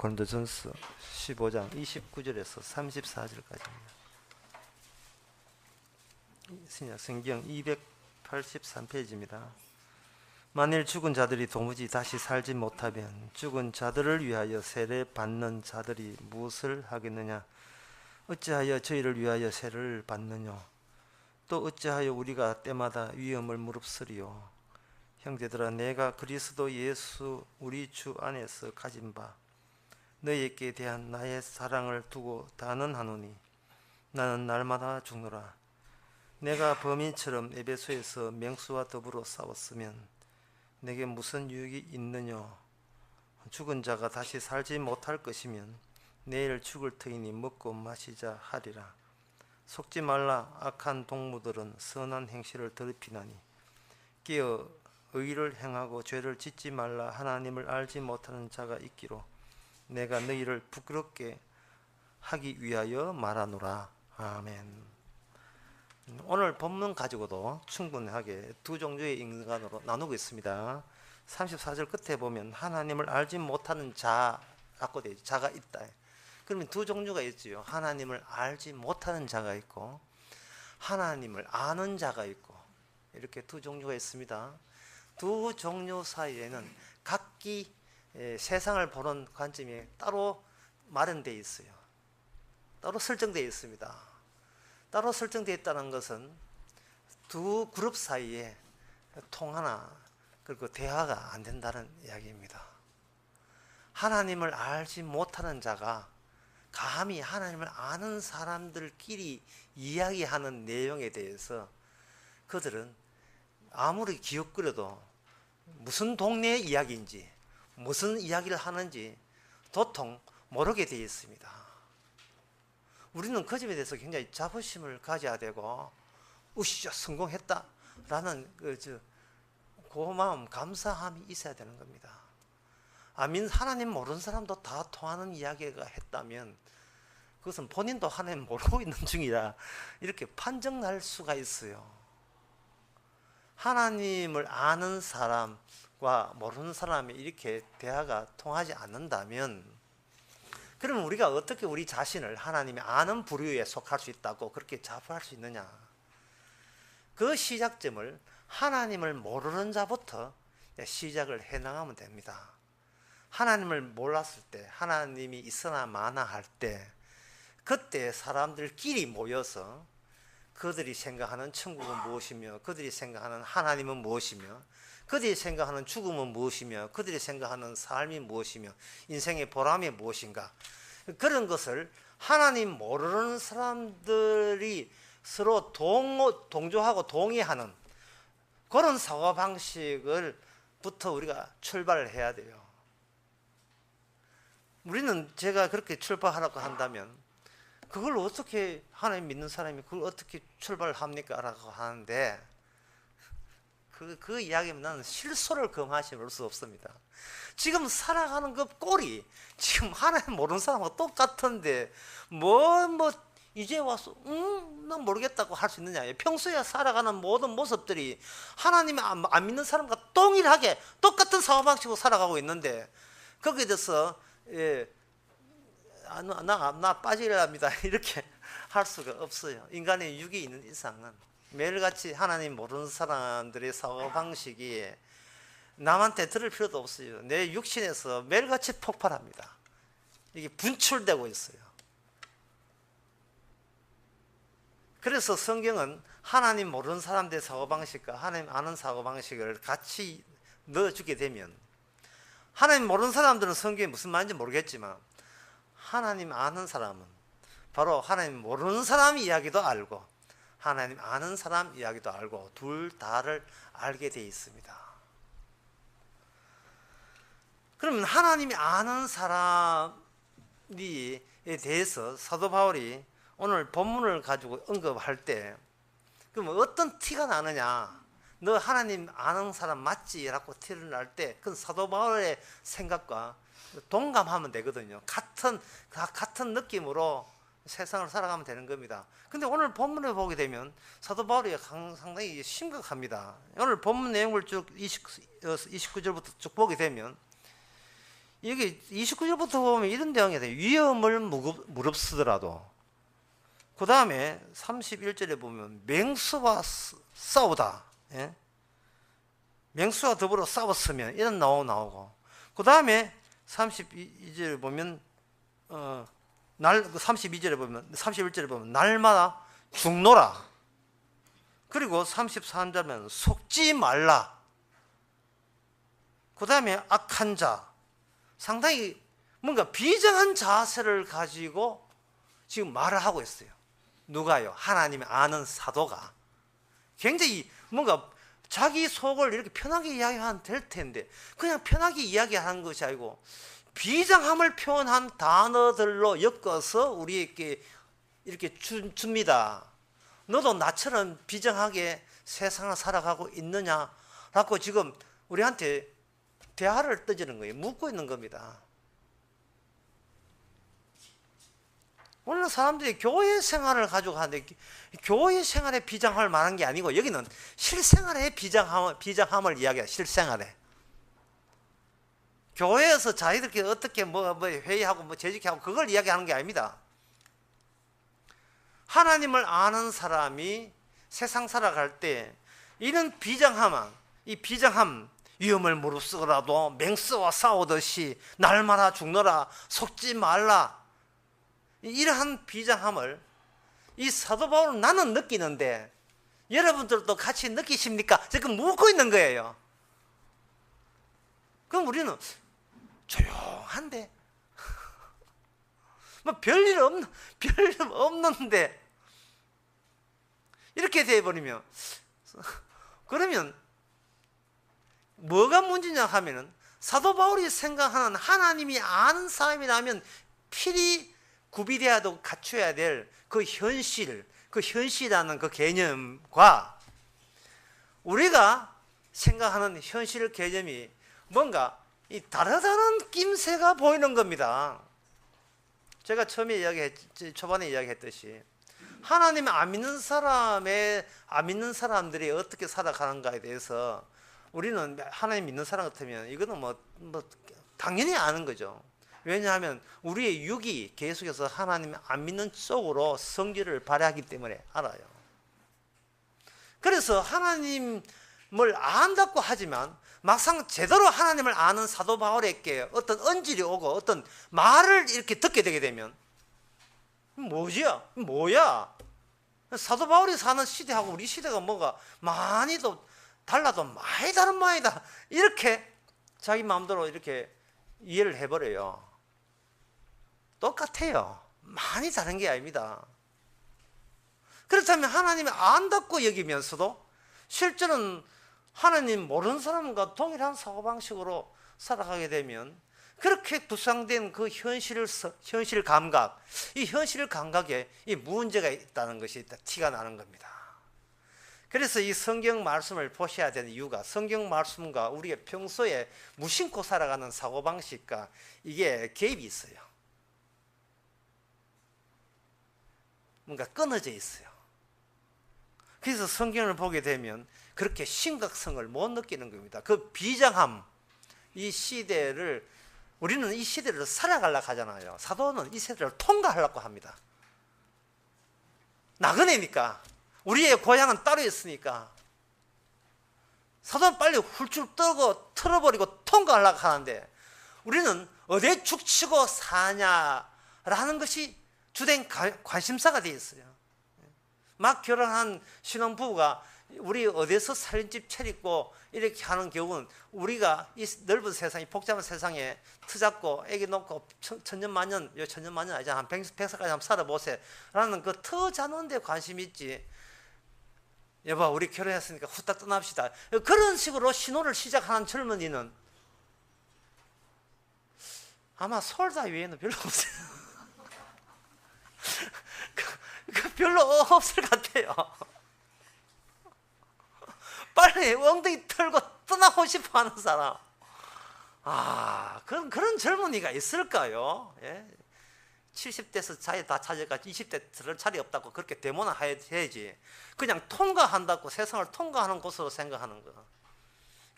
고린도전서 15장 29절에서 34절까지입니다. 신약 성경 283페이지입니다. 만일 죽은 자들이 도무지 다시 살지 못하면 죽은 자들을 위하여 세례 받는 자들이 무엇을 하겠느냐? 어찌하여 저희를 위하여 세례를 받느냐? 또 어찌하여 우리가 때마다 위험을 무릅쓰리요? 형제들아, 내가 그리스도 예수 우리 주 안에서 가진 바 너희에게 대한 나의 사랑을 두고 단언하노니 나는 날마다 죽노라. 내가 범인처럼 에베소에서 맹수와 더불어 싸웠으면 내게 무슨 유익이 있느냐? 죽은 자가 다시 살지 못할 것이면 내일 죽을 터이니 먹고 마시자 하리라. 속지 말라. 악한 동무들은 선한 행실을 더럽히나니 깨어 의를 행하고 죄를 짓지 말라. 하나님을 알지 못하는 자가 있기로 내가 너희를 부끄럽게 하기 위하여 말하노라. 아멘. 오늘 본문 가지고도 충분하게 두 종류의 인간으로 나누고 있습니다. 34절 끝에 보면 하나님을 알지 못하는 자라고 되어 있죠. 자가 있다. 그러면 두 종류가 있지요. 하나님을 알지 못하는 자가 있고 하나님을 아는 자가 있고, 이렇게 두 종류가 있습니다. 두 종류 사이에는 각기 세상을 보는 관점이 따로 마련되어 있어요. 따로 설정되어 있습니다. 따로 설정되어 있다는 것은 두 그룹 사이에 통하나 그리고 대화가 안 된다는 이야기입니다. 하나님을 알지 못하는 자가 감히 하나님을 아는 사람들끼리 이야기하는 내용에 대해서 그들은 아무리 기웃거려도 무슨 동네의 이야기인지 무슨 이야기를 하는지 도통 모르게 되어 있습니다. 우리는 그 점에 대해서 굉장히 자부심을 가져야 되고, 으쌰 성공했다 라는 고마움, 감사함이 있어야 되는 겁니다. 아민, 하나님 모르는 사람도 다 통하는 이야기가 했다면 그것은 본인도 하나님 모르고 있는 중이라 이렇게 판정날 수가 있어요. 하나님을 아는 사람과 모르는 사람이 이렇게 대화가 통하지 않는다면, 그러면 우리가 어떻게 우리 자신을 하나님이 아는 부류에 속할 수 있다고 그렇게 자부할 수 있느냐? 그 시작점을 하나님을 모르는 자부터 시작을 해나가면 됩니다. 하나님을 몰랐을 때, 하나님이 있으나 마나 할 때, 그때 사람들끼리 모여서 그들이 생각하는 천국은 무엇이며, 그들이 생각하는 하나님은 무엇이며, 그들이 생각하는 죽음은 무엇이며, 그들이 생각하는 삶이 무엇이며, 인생의 보람이 무엇인가, 그런 것을 하나님 모르는 사람들이 서로 동조하고 동의하는 그런 사고방식을부터 우리가 출발을 해야 돼요. 우리는 제가 그렇게 출발하라고 한다면 그걸 어떻게, 하나님 믿는 사람이 그걸 어떻게 출발을 합니까? 라고 하는데 그 이야기는 나는 실소를 금하실 수 없습니다. 지금 살아가는 그 꼴이 지금 하나님 모르는 사람하고 똑같은데 이제 와서 난 모르겠다고 할 수 있느냐? 평소에 살아가는 모든 모습들이 하나님이 안 믿는 사람과 동일하게 똑같은 사고방식으로 살아가고 있는데 거기에 대해서 나 빠지려 합니다 이렇게 할 수가 없어요. 인간의 육이 있는 이상은 매일같이 하나님 모르는 사람들의 사고방식이 남한테 들을 필요도 없어요. 내 육신에서 매일같이 폭발합니다. 이게 분출되고 있어요. 그래서 성경은 하나님 모르는 사람들의 사고방식과 하나님 아는 사고방식을 같이 넣어주게 되면, 하나님 모르는 사람들은 성경이 무슨 말인지 모르겠지만 하나님 아는 사람은 바로 하나님 모르는 사람 이야기도 알고 하나님 아는 사람 이야기도 알고 둘 다를 알게 되어 있습니다. 그러면 하나님이 아는 사람에 대해서 사도 바울이 오늘 본문을 가지고 언급할 때, 그럼 어떤 티가 나느냐? 너 하나님 아는 사람 맞지? 라고 티를 날 때 그건 사도 바울의 생각과 동감하면 되거든요. 같은 느낌으로 세상을 살아가면 되는 겁니다. 근데 오늘 본문을 보게 되면 사도 바울이 상당히 심각합니다. 오늘 본문 내용을 쭉 29절부터 쭉 보게 되면 여기 29절부터 보면 이런 내용이 돼요. 위험을 무릅쓰더라도. 그 다음에 31절에 보면 맹수와 싸우다. 예? 맹수와 더불어 싸웠으면 이런 나오고. 그 다음에 32절에 보면 32절에 보면 31절에 보면 날마다 죽노라. 그리고 33절은 속지 말라. 그 다음에 악한 자. 상당히 뭔가 비정한 자세를 가지고 지금 말을 하고 있어요. 누가요? 하나님이 아는 사도가. 굉장히 뭔가 자기 속을 이렇게 편하게 이야기하면 될 텐데 그냥 편하게 이야기하는 것이 아니고 비장함을 표현한 단어들로 엮어서 우리에게 이렇게 줍니다. 너도 나처럼 비장하게 세상을 살아가고 있느냐라고 지금 우리한테 대화를 떠지는 거예요. 묻고 있는 겁니다. 오늘 사람들이 교회 생활을 가지고 하는데 교회 생활에 비장함을 말한 게 아니고 여기는 실생활의 비장함을 이야기해요. 실생활에. 교회에서 자기들끼리 어떻게 뭐 회의하고 재직하고 그걸 이야기하는 게 아닙니다. 하나님을 아는 사람이 세상 살아갈 때 이런 이 비장함 위험을 무릅쓰고라도 맹수와 싸우듯이 날마다 죽노라 속지 말라 이러한 비장함을 이 사도 바울은 나는 느끼는데 여러분들도 같이 느끼십니까? 지금 묻고 있는 거예요. 그럼 우리는 조용한데 뭐 별일 없는데 이렇게 돼버리면 그러면 뭐가 문제냐 하면은 사도 바울이 생각하는 하나님이 아는 사람이라면 필히 구비되어도 갖춰야 될 그 현실이라는 그 개념과 우리가 생각하는 현실 개념이 뭔가 이 다르다는 낌새가 보이는 겁니다. 제가 초반에 이야기했듯이 하나님을 안 믿는 사람들이 어떻게 살아가는가에 대해서 우리는 하나님 믿는 사람 같으면 이거는 뭐 당연히 아는 거죠. 왜냐하면 우리의 육이 계속해서 하나님 안 믿는 쪽으로 성질을 발휘하기 때문에 알아요. 그래서 하나님을 안다고 하지만 막상 제대로 하나님을 아는 사도 바울에게 어떤 언질이 오고 어떤 말을 이렇게 듣게 되게 되면 뭐야? 사도 바울이 사는 시대하고 우리 시대가 뭐가 많이 달라도 많이 다른 모양이다. 이렇게 자기 마음대로 이렇게 이해를 해버려요. 똑같아요. 많이 다른 게 아닙니다. 그렇다면 하나님이 안다고 여기면서도 실제로는 하나님 모르는 사람과 동일한 사고방식으로 살아가게 되면 그렇게 구상된 그 현실 감각, 이 현실 감각에 이 문제가 있다는 것이 티가 나는 겁니다. 그래서 이 성경 말씀을 보셔야 되는 이유가 성경 말씀과 우리가 평소에 무심코 살아가는 사고방식과 이게 개입이 있어요. 뭔가 끊어져 있어요. 그래서 성경을 보게 되면 그렇게 심각성을 못 느끼는 겁니다. 그 비장함, 이 시대를 우리는 이 시대를 살아가려고 하잖아요. 사도는 이 시대를 통과하려고 합니다. 나그네니까 우리의 고향은 따로 있으니까 사도는 빨리 훌쩍 떠고 틀어버리고 통과하려고 하는데 우리는 어디에 죽치고 사냐라는 것이 주된 관심사가 되어 있어요. 막 결혼한 신혼부부가 우리 어디서 살림집 차리고 이렇게 하는 경우는 우리가 이 넓은 세상에 복잡한 세상에 터잡고 애기 놓고 천년만년 아니잖아 한 100살까지 한번 살아보세요 라는 그 터잡는 데 관심이 있지. 여보 우리 결혼했으니까 후딱 떠납시다 그런 식으로 신호를 시작하는 젊은이는 아마 서울다 외에는 별로 없어요. 별로 없을 것 같아요. 빨리 엉덩이 털고 떠나고 싶어 하는 사람. 그런 젊은이가 있을까요? 예? 70대에서 자리 다 찾아가지고 20대 들을 자리 없다고 그렇게 데모나 해야지. 그냥 통과한다고 세상을 통과하는 곳으로 생각하는 거.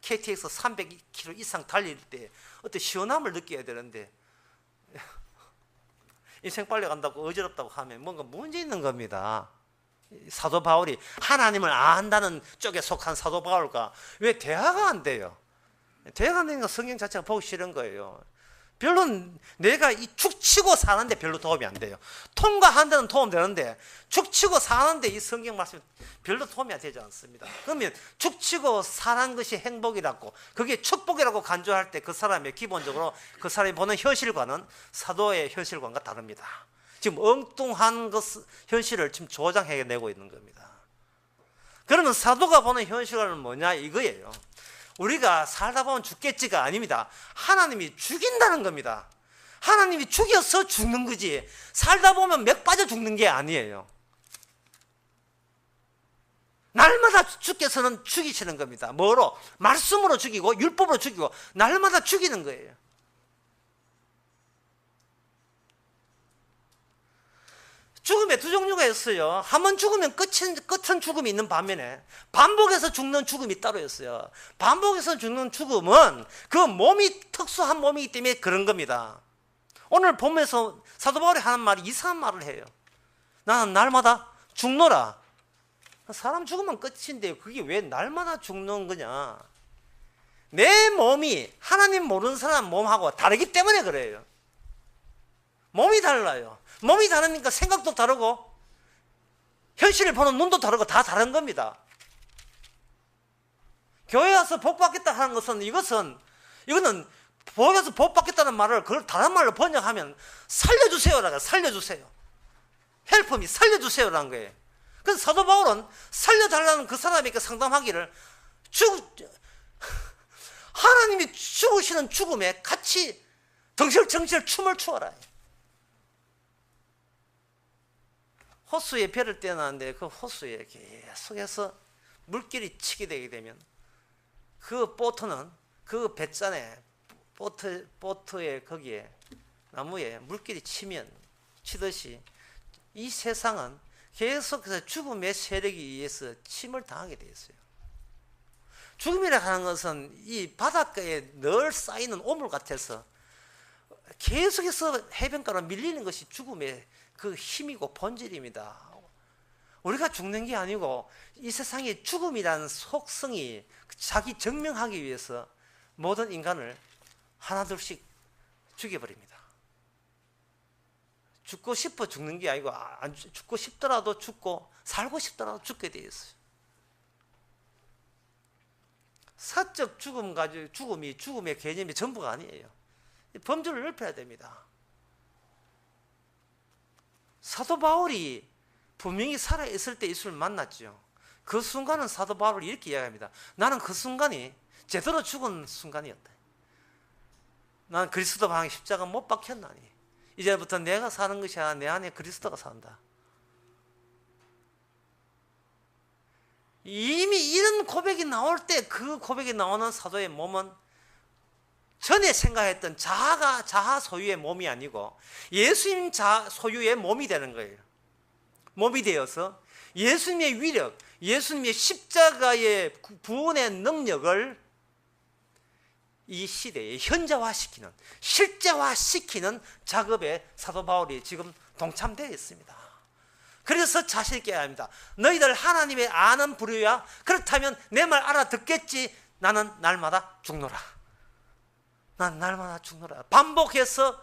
KTX 300km 이상 달릴 때 어떤 시원함을 느껴야 되는데 인생 빨리 간다고 어지럽다고 하면 뭔가 문제 있는 겁니다. 사도 바울이 하나님을 안다는 쪽에 속한 사도 바울과 왜 대화가 안 돼요? 대화가 안 되니까 성경 자체가 보기 싫은 거예요. 별로 내가 이 축치고 사는데 별로 도움이 안 돼요. 통과하는 데는 도움 되는데 축치고 사는데 이 성경 말씀이 별로 도움이 되지 않습니다. 그러면 축치고 사는 것이 행복이라고, 그게 축복이라고 간주할 때 그 사람의 기본적으로 그 사람이 보는 현실과는 사도의 현실관과 다릅니다. 지금 엉뚱한 현실을 지금 조장해내고 있는 겁니다. 그러면 사도가 보는 현실은 뭐냐 이거예요. 우리가 살다 보면 죽겠지가 아닙니다. 하나님이 죽인다는 겁니다. 하나님이 죽여서 죽는 거지 살다 보면 맥 빠져 죽는 게 아니에요. 날마다 주께서는 죽이시는 겁니다. 뭐로? 말씀으로 죽이고 율법으로 죽이고 날마다 죽이는 거예요. 죽음에 두 종류가 있어요. 한 번 죽으면 끝은 죽음이 있는 반면에 반복해서 죽는 죽음이 따로 있어요. 반복해서 죽는 죽음은 그 몸이 특수한 몸이기 때문에 그런 겁니다. 오늘 보면서 사도 바울이 하는 말이 이상한 말을 해요. 나는 날마다 죽노라. 사람 죽으면 끝인데 그게 왜 날마다 죽는 거냐. 내 몸이 하나님 모르는 사람 몸하고 다르기 때문에 그래요. 몸이 달라요. 몸이 다르니까 생각도 다르고 현실을 보는 눈도 다르고 다 다른 겁니다. 교회 와서 복 받겠다 하는 것은 이거는 교회에서 복 받겠다는 말을 그걸 다른 말로 번역하면 살려주세요라고, 살려주세요. 헬프미 살려주세요라는 거예요. 그래서 사도 바울은 살려달라는 그 사람에게 상담하기를 하나님이 죽으시는 죽음에 같이 덩실덩실 춤을 추어라. 호수에 배를 떼어놨는데 그 호수에 계속해서 물길이 치게 되게 되면 그 보트는 그 뱃잔에 보트에 거기에 나무에 물길이 치듯이 이 세상은 계속해서 죽음의 세력에 의해서 침을 당하게 되어 있어요. 죽음이라 하는 것은 이 바닷가에 늘 쌓이는 오물 같아서 계속해서 해변가로 밀리는 것이 죽음의 그 힘이고 본질입니다. 우리가 죽는 게 아니고 이 세상에 죽음이라는 속성이 자기 증명하기 위해서 모든 인간을 하나둘씩 죽여버립니다. 죽고 싶어 죽는 게 아니고 죽고 싶더라도 죽고 살고 싶더라도 죽게 되어 있어요. 사적 죽음 가지고 죽음의 개념이 전부가 아니에요. 범주를 넓혀야 됩니다. 사도 바울이 분명히 살아있을 때 예수를 만났죠. 그 순간은 사도 바울이 이렇게 이야기합니다. 나는 그 순간이 제대로 죽은 순간이었다. 나는 그리스도 방에 십자가 못 박혔나니 이제부터 내가 사는 것이 아니라 내 안에 그리스도가 산다. 이미 이런 고백이 나올 때 그 고백이 나오는 사도의 몸은 전에 생각했던 자아 소유의 몸이 아니고 예수님 소유의 몸이 되는 거예요. 몸이 되어서 예수님의 위력, 예수님의 십자가의 구원의 능력을 이 시대에 현재화시키는, 실제화시키는 작업에 사도 바울이 지금 동참되어 있습니다. 그래서 자신 있게 합니다. 너희들 하나님의 아는 부류야. 그렇다면 내 말 알아듣겠지. 나는 날마다 죽노라. 난 날마다 죽노라. 반복해서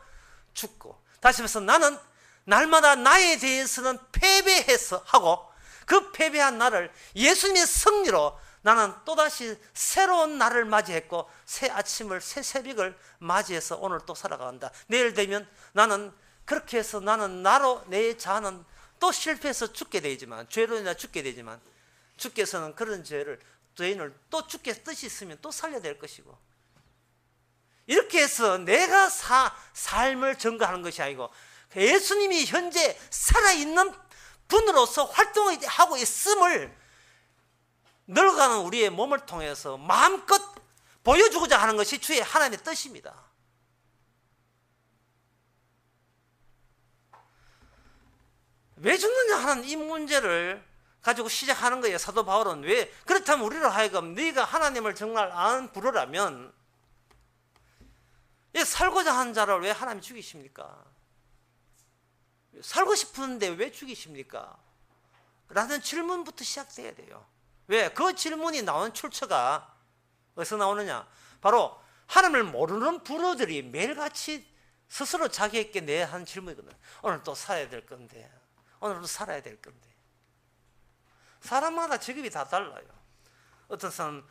죽고 다시 말해서 나는 날마다 나에 대해서는 패배해서 하고 그 패배한 나를 예수님의 승리로 나는 또다시 새로운 날을 맞이했고 새 아침을 새 새벽을 맞이해서 오늘 또 살아간다. 내일 되면 나는 그렇게 해서 나는 나로 내 자아는 또 실패해서 죽게 되지만 죄로 인해 죽게 되지만 주께서는 그런 죄인을 또 죽게 뜻이 있으면 또 살려낼 것이고 이렇게 해서 내가 삶을 증거하는 것이 아니고 예수님이 현재 살아있는 분으로서 활동을 하고 있음을 늙어가는 우리의 몸을 통해서 마음껏 보여주고자 하는 것이 주의 하나님의 뜻입니다. 왜 죽느냐 하는 이 문제를 가지고 시작하는 거예요. 사도 바울은. 왜? 그렇다면 우리로 하여금 네가 하나님을 정말 아는 불어라면 살고자 하는 자를 왜 하나님이 죽이십니까? 살고 싶은데 왜 죽이십니까? 라는 질문부터 시작돼야 돼요. 왜? 그 질문이 나오는 출처가 어디서 나오느냐? 바로 하나님을 모르는 불어들이 매일같이 스스로 자기에게 내야 하는 질문이거든. 오늘 또 살아야 될 건데, 오늘도 살아야 될 건데. 사람마다 직업이 다 달라요. 어떤 사람은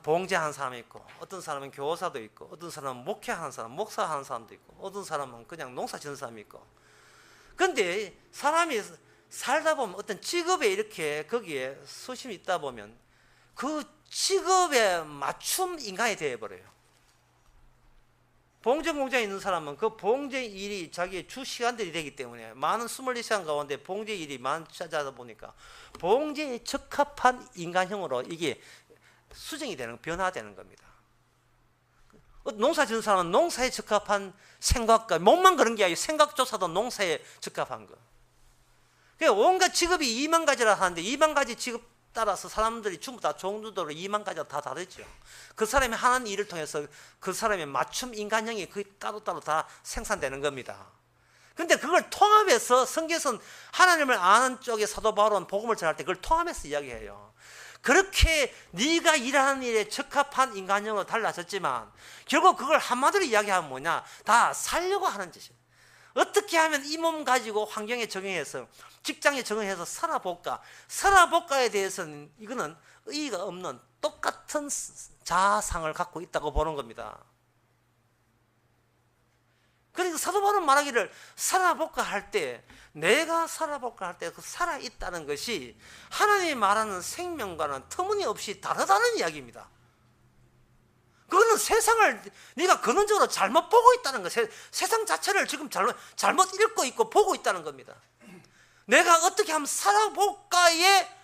봉제하는 사람이 있고, 어떤 사람은 교사도 있고, 어떤 사람은 목회하는 사람, 목사하는 사람도 있고, 어떤 사람은 그냥 농사 지는 사람이 있고. 근데 사람이 살다 보면 어떤 직업에 이렇게 거기에 수심이 있다 보면 그 직업에 맞춤 인간이 되어버려요. 봉제 공장에 있는 사람은 그 봉제 일이 자기의 주 시간들이 되기 때문에 많은 24시간 가운데 봉제 일이 많아지다 보니까 봉제에 적합한 인간형으로 이게 수정이 되는, 변화되는 겁니다. 농사 짓는 사람은 농사에 적합한 생각과, 몸만 그런 게 아니고 생각조차도 농사에 적합한 거. 그러니까 온갖 직업이 2만 가지라 하는데 2만 가지 직업 따라서 사람들이 전부 다 종류대로 2만 가지가 다 다르죠. 그 사람이 하는 일을 통해서 그 사람의 맞춤 인간형이 그 따로따로 다 생산되는 겁니다. 근데 그걸 통합해서 성경에서는 하나님을 아는 쪽에 사도 바울은 복음을 전할 때 그걸 통합해서 이야기해요. 그렇게 네가 일하는 일에 적합한 인간형으로 달라졌지만 결국 그걸 한마디로 이야기하면 뭐냐? 다 살려고 하는 짓이에요. 어떻게 하면 이 몸 가지고 환경에 적응해서 직장에 적응해서 살아볼까에 대해서는 이거는 의의가 없는 똑같은 자아상을 갖고 있다고 보는 겁니다. 그러니까 사도 바울은 말하기를 살아볼까 할 때, 내가 살아볼까 할 때 그 살아있다는 것이 하나님이 말하는 생명과는 터무니없이 다르다는 이야기입니다. 그거는 세상을 네가 근원적으로 잘못 보고 있다는 거예요. 세상 자체를 지금 잘못 읽고 있고 보고 있다는 겁니다. 내가 어떻게 하면 살아볼까에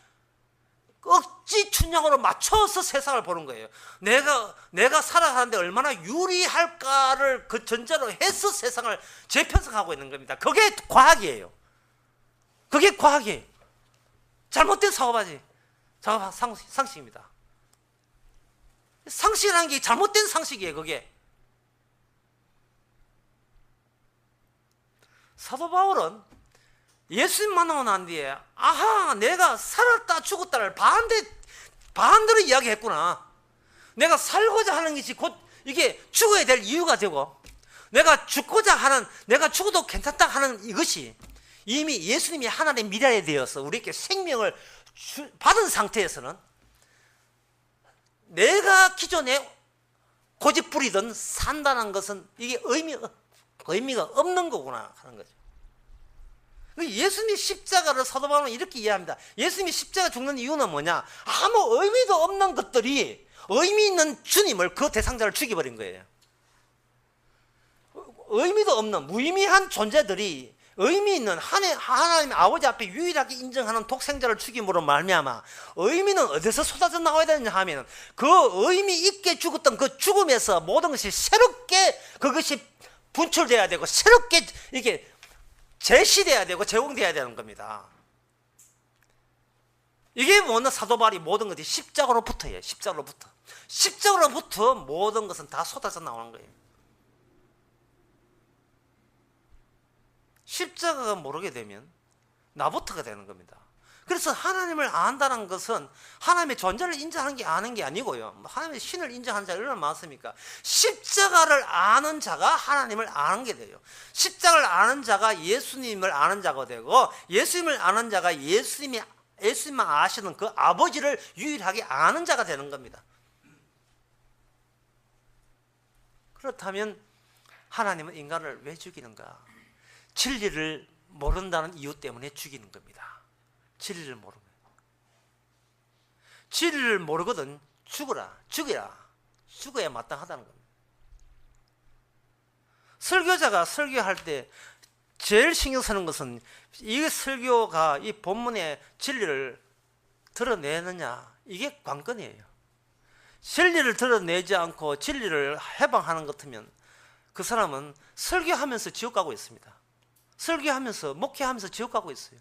억지 춘향으로 맞춰서 세상을 보는 거예요. 내가 살아가는데 얼마나 유리할까를 그 전제로 해서 세상을 재편성하고 있는 겁니다. 그게 과학이에요. 그게 과학이에요. 잘못된 사고방식, 상식입니다. 상식이라는 게 잘못된 상식이에요. 그게. 사도 바울은 예수님 만나고 난 뒤에 아하, 내가 살았다 죽었다를 반대로 이야기했구나. 내가 살고자 하는 것이 곧 이게 죽어야 될 이유가 되고, 내가 죽어도 괜찮다 하는 이것이 이미 예수님이 하나님의 미래에 되어서 우리에게 생명을 받은 상태에서는 내가 기존에 고집 부리던 산다는 것은 이게 의미가 없는 거구나 하는 거죠. 예수님이 십자가를 사도 바울은 이렇게 이해합니다. 예수님이 십자가 죽는 이유는 뭐냐? 아무 의미도 없는 것들이 의미 있는 주님을, 그 대상자를 죽여버린 거예요. 의미도 없는 무의미한 존재들이 의미 있는 하나님 아버지 앞에 유일하게 인정하는 독생자를 죽임으로 말미암아 의미는 어디서 쏟아져 나와야 되느냐 하면 그 의미 있게 죽었던 그 죽음에서 모든 것이 새롭게 그것이 분출돼야 되고 새롭게 이게 제시돼야 되고 제공돼야 되는 겁니다. 이게 뭐냐? 사도 바울이 모든 것이 십자가로부터예요. 십자가로부터 모든 것은 다 쏟아져 나오는 거예요. 십자가가 모르게 되면 나부터가 되는 겁니다. 그래서 하나님을 안다는 것은 하나님의 존재를 인정하는 게 아는 게 아니고요. 하나님의 신을 인정하는 자가 얼마나 많습니까? 십자가를 아는 자가 하나님을 아는 게 돼요. 십자가를 아는 자가 예수님을 아는 자가 되고, 예수님을 아는 자가 예수님만 아시는 그 아버지를 유일하게 아는 자가 되는 겁니다. 그렇다면 하나님은 인간을 왜 죽이는가? 진리를 모른다는 이유 때문에 죽이는 겁니다. 진리를 모르면. 진리를 모르거든 죽어야 마땅하다는 겁니다. 설교자가 설교할 때 제일 신경 쓰는 것은 이 설교가 이 본문의 진리를 드러내느냐, 이게 관건이에요. 진리를 드러내지 않고 진리를 해방하는 것 같으면 그 사람은 설교하면서 지옥 가고 있습니다. 설교하면서 목회하면서 지옥 가고 있어요.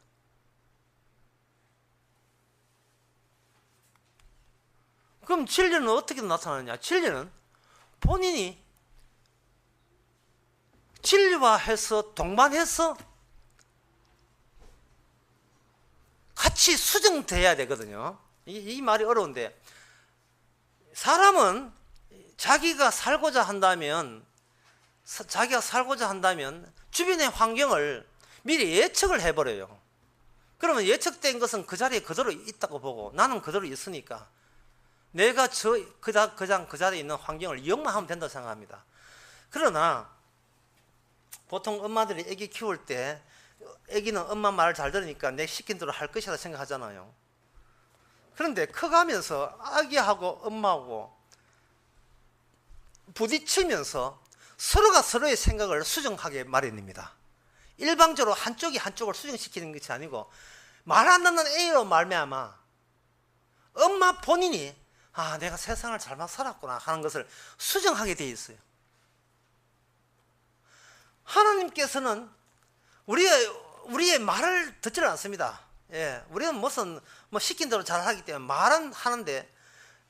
그럼 진리는 어떻게 나타나느냐? 진리는 본인이 진리화해서 동반해서 같이 수정돼야 되거든요. 이 말이 어려운데, 사람은 자기가 살고자 한다면 주변의 환경을 미리 예측을 해버려요. 그러면 예측된 것은 그 자리에 그대로 있다고 보고, 나는 그대로 있으니까 내가 그냥 그 자리에 있는 환경을 이용만 하면 된다고 생각합니다. 그러나 보통 엄마들이 아기 키울 때 아기는 엄마 말을 잘 들으니까 내 시킨 대로 할 것이라 생각하잖아요. 그런데 커가면서 아기하고 엄마하고 부딪히면서 서로가 서로의 생각을 수정하게 마련입니다. 일방적으로 한쪽이 한쪽을 수정시키는 것이 아니고, 말 안 듣는 A로 말미암아 엄마 본인이 내가 세상을 잘못 살았구나 하는 것을 수정하게 돼 있어요. 하나님께서는 우리의 말을 듣지를 않습니다. 예, 우리는 무슨 시킨 대로 잘 하기 때문에 말은 하는데,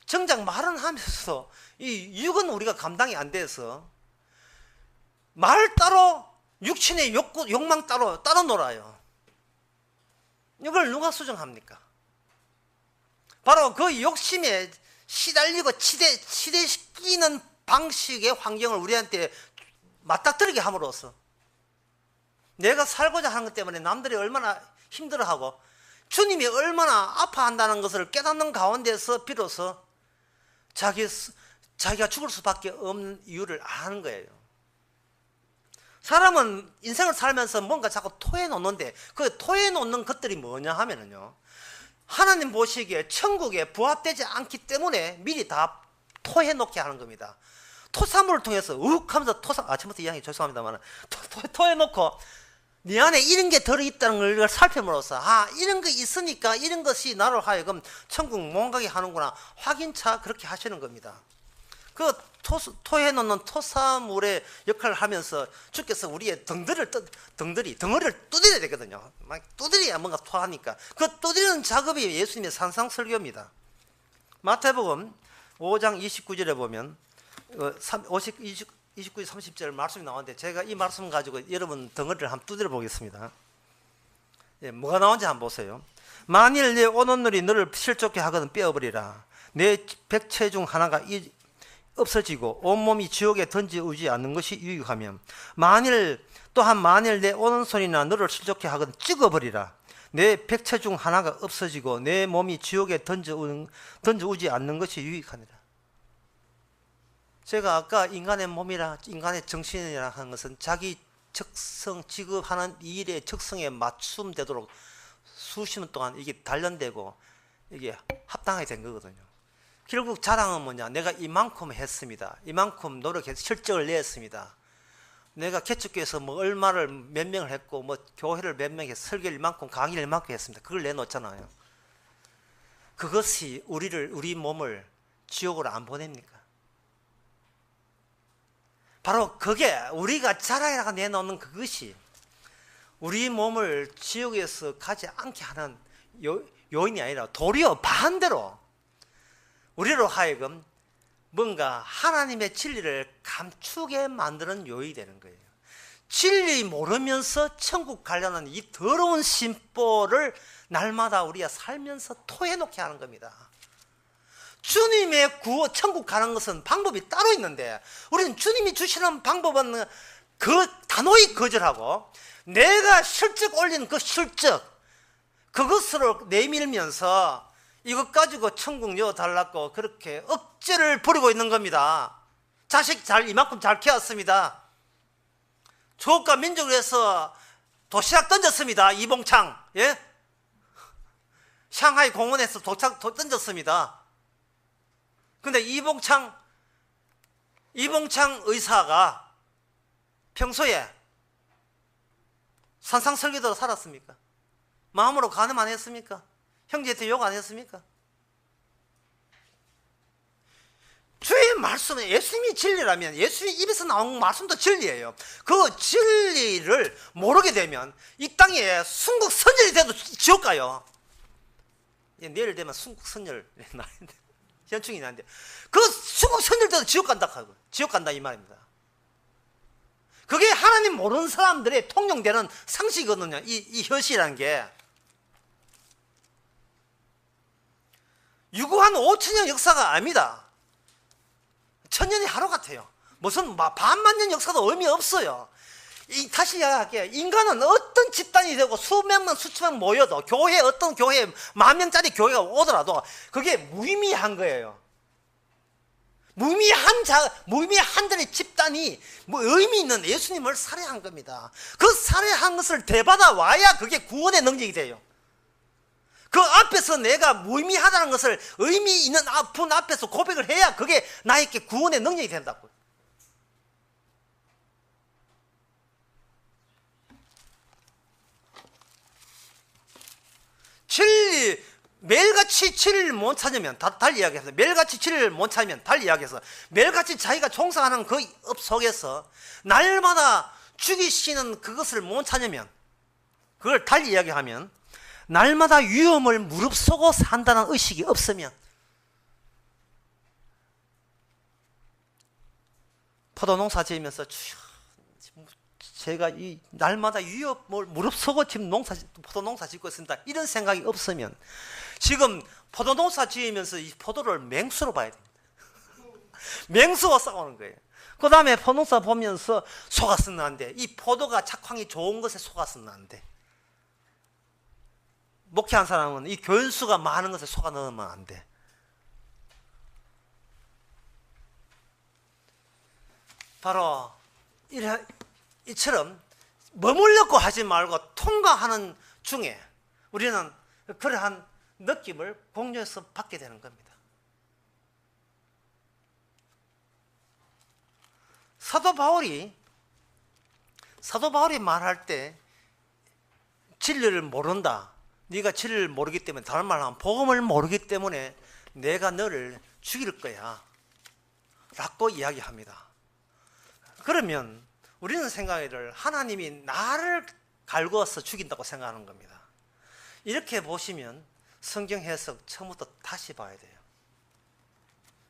정작 말은 하면서 이 육은 우리가 감당이 안 돼서 말 따로 육신의 욕망 따로 놀아요. 이걸 누가 수정합니까? 바로 그 욕심에 시달리고 치대시키는 방식의 환경을 우리한테 맞닥뜨리게 함으로써 내가 살고자 하는 것 때문에 남들이 얼마나 힘들어하고 주님이 얼마나 아파한다는 것을 깨닫는 가운데서 비로소 자기가 죽을 수밖에 없는 이유를 아는 거예요. 사람은 인생을 살면서 뭔가 자꾸 토해놓는데, 그 토해놓는 것들이 뭐냐 하면은요, 하나님 보시기에 천국에 부합되지 않기 때문에 미리 다 토해놓게 하는 겁니다. 토사물을 통해서 욱 하면서 아침부터 이야기 죄송합니다만 토해놓고 네 안에 이런 게 들어있다는 걸 살펴보면서 이런 거 있으니까 이런 것이 나를 하여금 천국 못 가게 하는구나 확인차 그렇게 하시는 겁니다. 그 토해놓는 토사물의 역할을 하면서 주께서 우리의 덩어리를 두드려야 되거든요. 막 두드려야 뭔가 토하니까 그 두드리는 작업이 예수님의 산상설교입니다. 마태복음 5장 29절에 보면 29절 30절 말씀이 나오는데, 제가 이 말씀 가지고 여러분 덩어리를 한번 두드려 보겠습니다. 예, 뭐가 나오는지 한번 보세요. 만일 내 온언놀이 너를 실족게 하거든 빼어버리라. 내 백체 중 하나가 없어지고 온몸이 지옥에 던지우지 않는 것이 유익하면, 또한 만일 내 오른손이나 너를 실족게 하거든 찍어버리라. 내 백체 중 하나가 없어지고 내 몸이 지옥에 던지우지 않는 것이 유익하니라. 제가 아까 인간의 몸이라 인간의 정신이라 하는 것은 자기 적성, 지급하는 이 일의 적성에 맞춤되도록 수십 년 동안 이게 단련되고 이게 합당하게 된 거거든요. 결국 자랑은 뭐냐? 내가 이만큼 했습니다. 이만큼 노력해서 실적을 냈습니다. 내가 개척교회에서 얼마를 몇 명을 했고 교회를 몇 명 해서 설교를 이만큼 강의를 이만큼 했습니다. 그걸 내놓잖아요. 그것이 우리 몸을 지옥으로 안 보냅니까? 바로 그게 우리가 자랑이라고 내놓는 그것이 우리 몸을 지옥에서 가지 않게 하는 요인이 아니라 도리어 반대로 우리로 하여금 뭔가 하나님의 진리를 감추게 만드는 요인이 되는 거예요. 진리 모르면서 천국 가려는 이 더러운 심보를 날마다 우리가 살면서 토해놓게 하는 겁니다. 주님의 천국 가는 것은 방법이 따로 있는데, 우리는 주님이 주시는 방법은 단호히 거절하고 내가 실적 올린 그 실적 그것으로 내밀면서 이것 가지고 천국 여달라고 그렇게 억지를 부리고 있는 겁니다. 자식 이만큼 잘 키웠습니다. 조국과 민족을 위해서 도시락 던졌습니다. 이봉창, 예? 상하이 공원에서 도시락 던졌습니다. 근데 이봉창 의사가 평소에 산상설계도로 살았습니까? 마음으로 간음 안 했습니까? 형제한테 욕 안 했습니까? 주의 말씀은 예수님이 진리라면 예수님 입에서 나온 말씀도 진리예요. 그 진리를 모르게 되면 이 땅에 순국선열이 돼도 지옥 가요. 내일 되면 순국선열 나는데 현충이 나는데 그 수국 선질도 지옥 간다 하고 지옥 간다 이 말입니다. 그게 하나님 모르는 사람들의 통용되는 상식이거든요. 이 현실이라는 게 유구한 5천년 역사가 아닙니다. 천년이 하루 같아요. 무슨 반만 년 역사도 의미 없어요. 다시 이야기할게요. 인간은 어떤 집단이 되고 수백만 수천만 모여도 교회 어떤 교회 10,000명짜리 교회가 오더라도 그게 무의미한 거예요. 무의미한들의 집단이 뭐 의미 있는 예수님을 살해한 겁니다. 그 살해한 것을 되받아 와야 그게 구원의 능력이 돼요. 그 앞에서 내가 무의미하다는 것을 의미 있는 분 앞에서 고백을 해야 그게 나에게 구원의 능력이 된다고요. 매일같이 7일 못 찾으면 달리 이야기해서 매일같이 7일 못 찾으면 달리 이야기해서 매일같이 자기가 종사하는 그 업 속에서 날마다 죽이시는 그것을 못 찾으면 그걸 달리 이야기하면 날마다 위험을 무릅쓰고 산다는 의식이 없으면 포도농사 지으면서 제가 이 날마다 위협을 무릅쓰고 지금 포도농사 짓고 있습니다. 이런 생각이 없으면 지금 포도농사 지으면서 이 포도를 맹수로 봐야 됩니다. 맹수와 싸우는 거예요. 그 다음에 포도농사 보면서 속았으면 안 돼. 이 포도가 작황이 좋은 것에 속았으면 안 돼. 목회한 사람은 이 교인수가 많은 것에 속아 넣으면 안 돼. 바로 이처럼 머물려고 하지 말고 통과하는 중에 우리는 그러한 느낌을 공유해서 받게 되는 겁니다. 사도 바울이 말할 때 진리를 모른다. 네가 진리를 모르기 때문에 다른 말로 하면 복음을 모르기 때문에 내가 너를 죽일 거야 라고 이야기합니다. 그러면 우리는 생각을 하나님이 나를 갈구어서 죽인다고 생각하는 겁니다. 이렇게 보시면 성경 해석 처음부터 다시 봐야 돼요.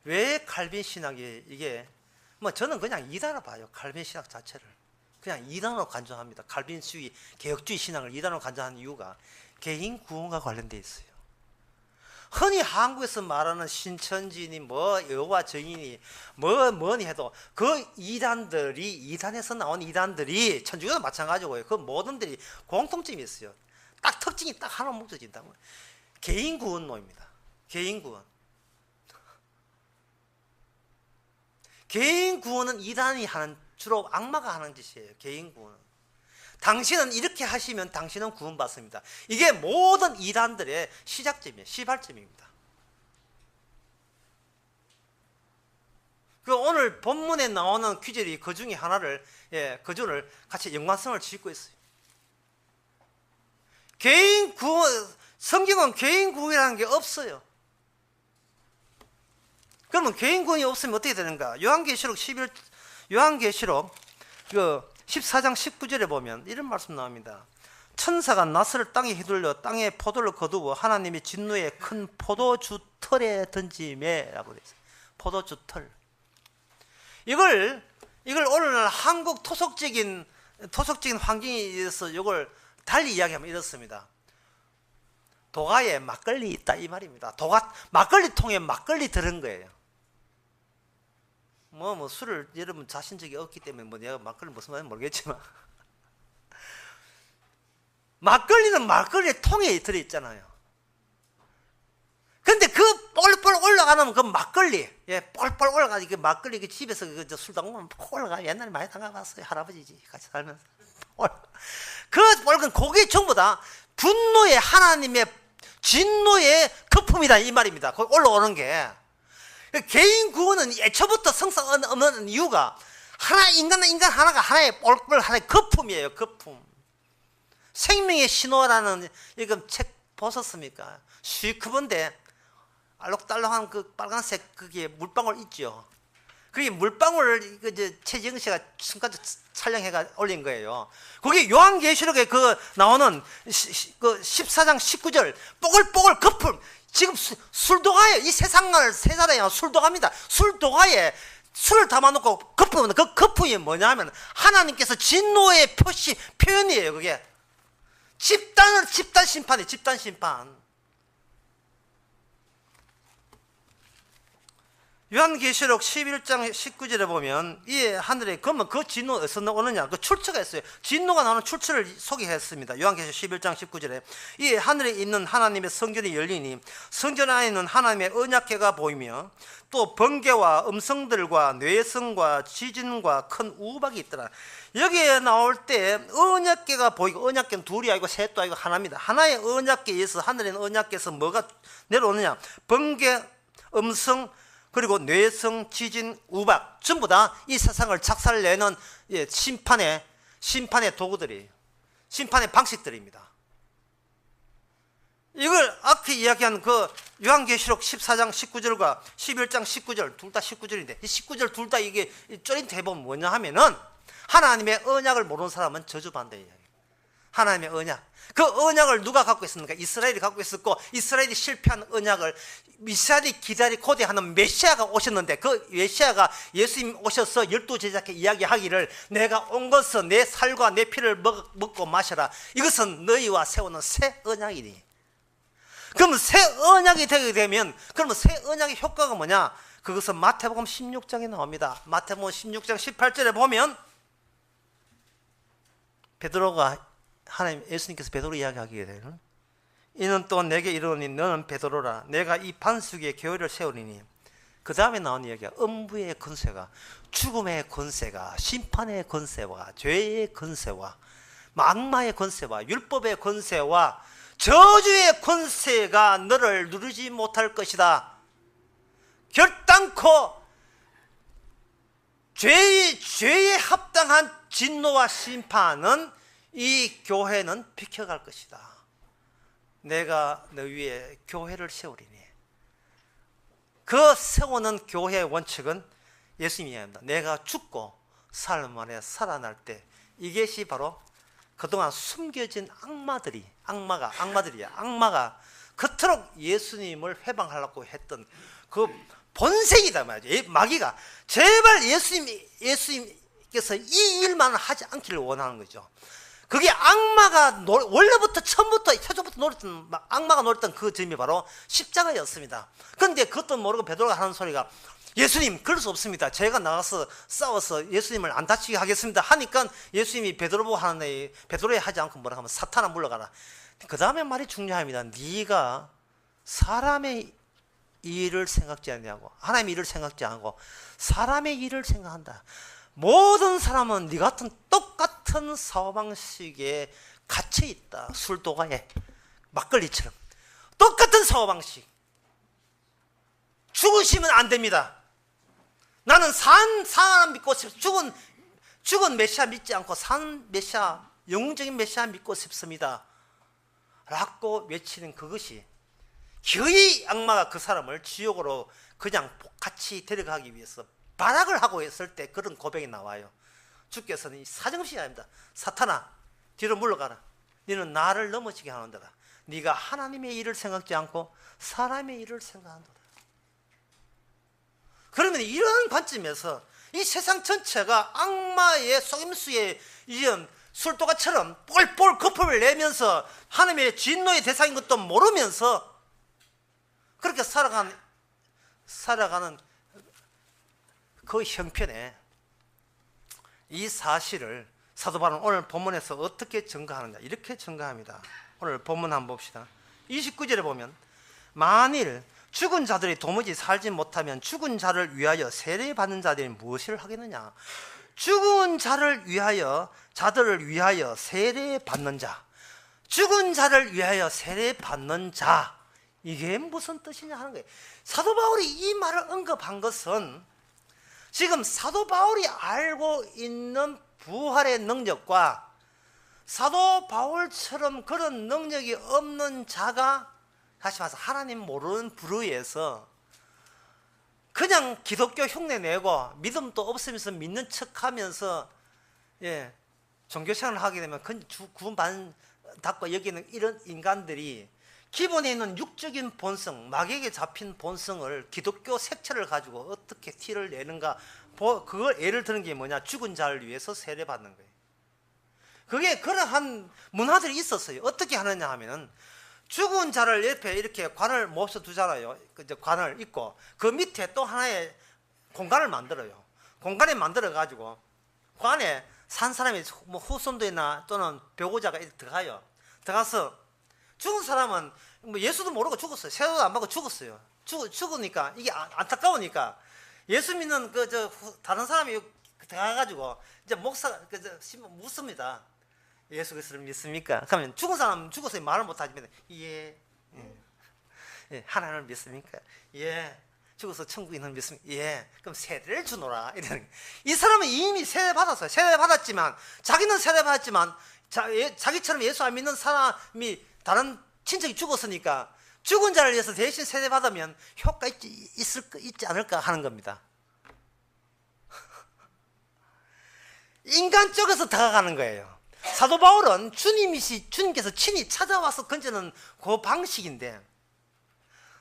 왜 칼빈 신학이 이게 저는 그냥 이단으로 봐요. 칼빈 신학 자체를 그냥 이단으로 간주합니다. 칼빈주의 개혁주의 신학을 이단으로 간주하는 이유가 개인 구원과 관련되어 있어요. 흔히 한국에서 말하는 신천지니 여호와 증인이 뭐니 해도 그 이단에서 나온 이단들이 천주교도 마찬가지고요. 그 모든들이 공통점이 있어요. 딱 특징이 딱 하나 뭉쳐진다고. 개인 구원론입니다. 개인 구원. 개인 구원은 이단이 주로 악마가 하는 짓이에요. 개인 구원은. 당신은 이렇게 하시면 당신은 구원받습니다. 이게 모든 이단들의 시작점이에요. 시발점입니다. 오늘 본문에 나오는 퀴즈들이 그 중에 하나를, 그중을 같이 연관성을 짓고 있어요. 개인 구원, 성경은 개인 구원이라는 게 없어요. 그러면 개인 구원이 없으면 어떻게 되는가? 요한계시록 14장 19절에 보면 이런 말씀 나옵니다. 천사가 낫을 땅에 휘둘려 땅에 포도를 거두어 하나님이 진노의 큰 포도주 털에 던지매라고 되어 있어요. 포도주 털. 이걸 오늘날 한국 토속적인 환경에 의해서 이걸 달리 이야기하면 이렇습니다. 도가에 막걸리 있다 이 말입니다. 막걸리통에 막걸리 들은 거예요. 술을 여러분 자신 적이 없기 때문에 내가 막걸리 무슨 말인지 모르겠지만 막걸리는 막걸리 통에 들어있잖아요. 근데 그 뻘뻘 올라가는 그 막걸리, 뻘뻘 올라가는 그 막걸리 집에서 술 담그면 올라가. 옛날에 많이 담가봤어요. 할아버지지 같이 살면서. 그 뻘건 그게 전부 다 분노의 하나님의 진노의 거품이다 이 말입니다. 거기 올라오는 게. 개인 구원은 애초부터 성성 없는 이유가 인간 하나가 하나의 뻘뻘 하나의 거품이에요. 거품. 생명의 신호라는 이건 책 보셨습니까? 시커먼데 알록달록한 그 빨간색 그게 물방울 있죠. 그게 물방울을 최지영 씨가 순간적으로 촬영해가 올린 거예요. 거기 요한계시록에 나오는 그 14장 19절 뽀글뽀글 거품 지금 술도가에 이 세상을 세사람이 술도갑니다. 술도가에 술을 담아놓고 거품은 그 거품이 뭐냐 하면 하나님께서 진노의 표현이에요. 그게 집단 심판이에요. 집단 심판. 요한계시록 11장 19절에 보면 이 하늘에 그러면 그 진노가 어디서 오느냐? 그 출처가 있어요. 진노가 나오는 출처를 소개했습니다. 요한계시록 11장 19절에 이 하늘에 있는 하나님의 성전이 열리니 성전 안에 있는 하나님의 언약궤가 보이며 또 번개와 음성들과 뇌성과 지진과 큰 우박이 있더라. 여기에 나올 때 언약궤가 보이고, 언약궤는 둘이 아니고 셋도 아니고 하나입니다. 하나의 언약궤에서, 하늘에 있는 언약궤에서 뭐가 내려오느냐? 번개, 음성, 그리고 뇌성, 지진, 우박 전부 다 이 세상을 작살내는 심판의 도구들이에요. 심판의 방식들입니다. 이걸 앞에 이야기한 그 요한계시록 14장 19절과 11장 19절 둘 다 19절인데 이 19절 둘 다 이게 쪼린 대본 뭐냐 하면은 하나님의 언약을 모르는 사람은 저주받는다 이야기예요. 하나님의 언약. 그 언약을 누가 갖고 있습니까? 이스라엘이 갖고 있었고, 이스라엘이 실패한 언약을 이스라엘이 고대하는 메시아가 오셨는데, 그 메시아가 예수님 오셔서 12제자께 이야기하기를 내가 온 것은 내 살과 내 피를 먹고 마셔라. 이것은 너희와 세우는 새 언약이니. 그러면 새 언약이 되게 되면, 그러면 새 언약의 효과가 뭐냐? 그것은 마태복음 16장에 나옵니다. 마태복음 16장 18절에 보면 베드로가 하나님 예수님께서 베드로 이야기하기에 되는 이는 또 내게 이르노니 너는 베드로라 내가 이 반석에 교회를 세우리니 그 다음에 나온 이야기가 음부의 권세가 죽음의 권세가 심판의 권세와 죄의 권세와 악마의 권세와 율법의 권세와 저주의 권세가 너를 누르지 못할 것이다. 결단코 죄에 합당한 진노와 심판은 이 교회는 비켜갈 것이다. 내가 너 위에 교회를 세우리니. 그 세우는 교회의 원칙은 예수님이 이야기합니다. 내가 죽고 사흘 만에 살아날 때 이것이 바로 그동안 숨겨진 악마가 그토록 예수님을 회방하려고 했던 그 본색이다 말이죠. 마귀가 제발 예수님께서 이 일만 하지 않기를 원하는 거죠. 그게 악마가 원래부터 처음부터 노렸던 악마가 노렸던 그 점이 바로 십자가였습니다. 그런데 그것도 모르고 베드로가 하는 소리가 예수님 그럴 수 없습니다. 제가 나가서 싸워서 예수님을 안 다치게 하겠습니다 하니까 예수님이 베드로 보고 하는데 베드로에 하지 않고 뭐라 하면 사탄아 물러가라. 그 다음에 말이 중요합니다. 네가 사람의 일을 생각지 않냐고 하나님의 일을 생각지 않고 사람의 일을 생각한다. 모든 사람은 네 같은 똑같은 사고방식에 갇혀있다. 술도가에 막걸리처럼 똑같은 사고방식. 죽으시면 안 됩니다. 나는 산 사람 믿고 죽은 메시아 믿지 않고 산 메시아, 영웅적인 메시아 믿고 싶습니다 라고 외치는 그것이 거의 악마가 그 사람을 지옥으로 그냥 같이 데려가기 위해서 발악을 하고 있을 때 그런 고백이 나와요. 주께서는 사정없이 합니다. 사탄아 뒤로 물러가라. 너는 나를 넘어지게 하는도다. 네가 하나님의 일을 생각지 않고 사람의 일을 생각한도다. 그러면 이런 관점에서 이 세상 전체가 악마의 속임수에 이은 술도가처럼 뻘뻘 거품을 내면서 하나님의 진노의 대상인 것도 모르면서 그렇게 살아가는 그 형편에 이 사실을 사도 바울은 오늘 본문에서 어떻게 증거하느냐 이렇게 증거합니다. 오늘 본문 한번 봅시다. 29절에 보면 만일 죽은 자들이 도무지 살지 못하면 죽은 자를 위하여 세례받는 자들이 무엇을 하겠느냐. 죽은 자들을 위하여 세례받는 자, 죽은 자를 위하여 세례받는 자, 이게 무슨 뜻이냐 하는 거예요. 사도 바울이 이 말을 언급한 것은 지금 사도 바울이 알고 있는 부활의 능력과 사도 바울처럼 그런 능력이 없는 자가 다시 말해서 하나님 모르는 부류에서 그냥 기독교 흉내 내고 믿음도 없으면서 믿는 척하면서 종교생활을 하게 되면 구원받고 여기는 이런 인간들이 기본에 있는 육적인 본성, 마귀에게 잡힌 본성을 기독교 색채를 가지고 어떻게 티를 내는가, 그걸 예를 드는 게 뭐냐, 죽은 자를 위해서 세례받는 거예요. 그게 그러한 문화들이 있었어요. 어떻게 하느냐 하면은 죽은 자를 옆에 이렇게 관을 모셔 두잖아요. 관을 있고 그 밑에 또 하나의 공간을 만들어요. 공간에 만들어 가지고 관에 산 사람이 뭐 후손들이나 또는 배우자가 들어가요. 들어가서 죽은 사람은 뭐 예수도 모르고 죽었어요. 세례도 안 받고 죽었어요. 죽으니까 이게 안타까우니까 예수 믿는 다른 사람이 들어가가지고 이제 목사가 묻습니다. 예수 그리스도를 믿습니까? 그러면 죽은 사람은 죽어서 말을 못하지만 예, 하나님을 믿습니까? 예. 죽어서 천국인을 믿습니까? 예. 그럼 세례를 주노라. 이러는. 이 사람은 이미 세례 받았어요. 세례 받았지만 자기는 세례 받았지만 자기처럼 예수 안 믿는 사람이 다른 친척이 죽었으니까 죽은 자를 위해서 대신 세례 받으면 효과 있지 않을까 하는 겁니다. 인간 쪽에서 다가가는 거예요. 사도 바울은 주님께서 친히 찾아와서 건지는 그 방식인데,